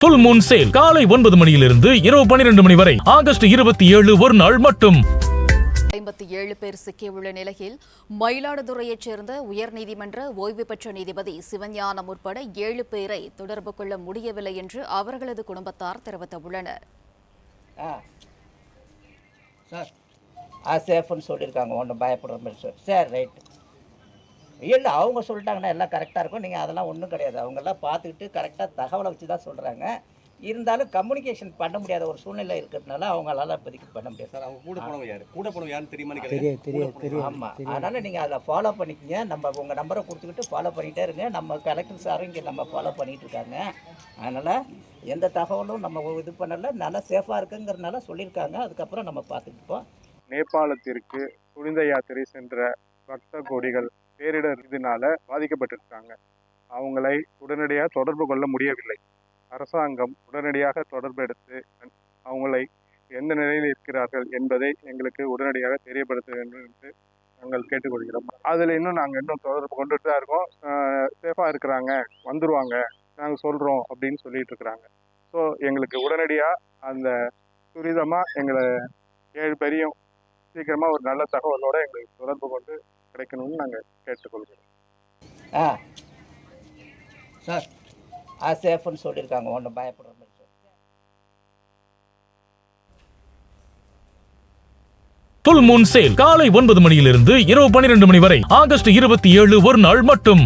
Full Moon sale காலை 9 மணியிலிருந்து இரவு 12 மணி வரை ஆகஸ்ட் 27 ஒரு நாள் மட்டும். 57 பேர் சிக்கியுள்ள நிலையில் மயிலாடுதுறையைச் சேர்ந்த உயர்நீதிமன்ற ஓய்வு பெற்ற நீதிபதி சிவஞானம் உட்பட 7 பேரை தொடர்பு கொள்ள முடியவில்லை என்று அவர்களது குடும்பத்தார் தெரிவித்துள்ளனர். சேஃப்னு சொல்லியிருக்காங்க, ஒன்றும் பயப்படுற மாதிரி சார். ரைட், இல்லை அவங்க சொல்லிட்டாங்கன்னா எல்லாம் கரெக்டாக இருக்கும். நீங்கள் அதெல்லாம் ஒன்றும் கிடையாது. அவங்கெல்லாம் பார்த்துக்கிட்டு கரெக்டாக தகவலை வச்சு தான் சொல்கிறாங்க. இருந்தாலும் கம்யூனிகேஷன் பண்ண முடியாத ஒரு சூழ்நிலை இருக்கிறதுனால அவங்களால இப்போதைக்கு பண்ண முடியாது சார். அவங்க கூட போனவங்க யாருன்னு தெரியுமா? ஆமாம், அதனால் நீங்கள் அதை ஃபாலோ பண்ணிக்கங்க. நம்ம உங்கள் நம்பரை கொடுத்துக்கிட்டு ஃபாலோ பண்ணிகிட்டே இருங்க. நம்ம கலெக்டர் சாரும் இங்கே நம்ம ஃபாலோ பண்ணிகிட்டு இருக்காங்க. அதனால் எந்த தகவலும் நம்ம இது பண்ணலை, நல்லா சேஃபாக இருக்குங்கிறதுனால சொல்லியிருக்காங்க. அதுக்கப்புறம் நம்ம பார்த்துக்கிப்போம். நேபாளத்திற்கு புனித யாத்திரை சென்ற பக்த கோடிகள் பேரிடர் இதனால பாதிக்கப்பட்டிருக்காங்க. அவங்களை உடனடியாக தொடர்பு கொள்ள முடியவில்லை. அரசாங்கம் உடனடியாக தொடர்பு எடுத்து அவங்களை எந்த நிலையில் இருக்கிறார்கள் என்பதை எங்களுக்கு உடனடியாக தெரியப்படுத்த வேண்டும் என்று நாங்கள் கேட்டுக்கொள்கிறோம். அதில் நாங்கள் இன்னும் தொடர்பு கொண்டுட்டு தான் இருக்கோம். சேஃபாக இருக்கிறாங்க, வந்துடுவாங்க, நாங்கள் சொல்கிறோம் அப்படின்னு சொல்லிட்டு இருக்கிறாங்க. ஸோ எங்களுக்கு உடனடியாக அந்த துரிதமாக எங்களை 7 பேரையும் சீக்கிரமாக ஒரு நல்ல தகவலோடு எங்களுக்கு தொடர்பு கொண்டு கிடைக்கணும்னு நாங்கள் கேட்டுக்கொள்கிறோம். சார் சேஃப்னு சொல்லியிருக்காங்க, ஒன்றும் பயப்படுற மாதிரி சார். ஃபுல் மூன் சேல் காலை 9 மணியிலிருந்து இரவு 12 மணி வரை ஆகஸ்ட் 27 ஒரு நாள் மட்டும்.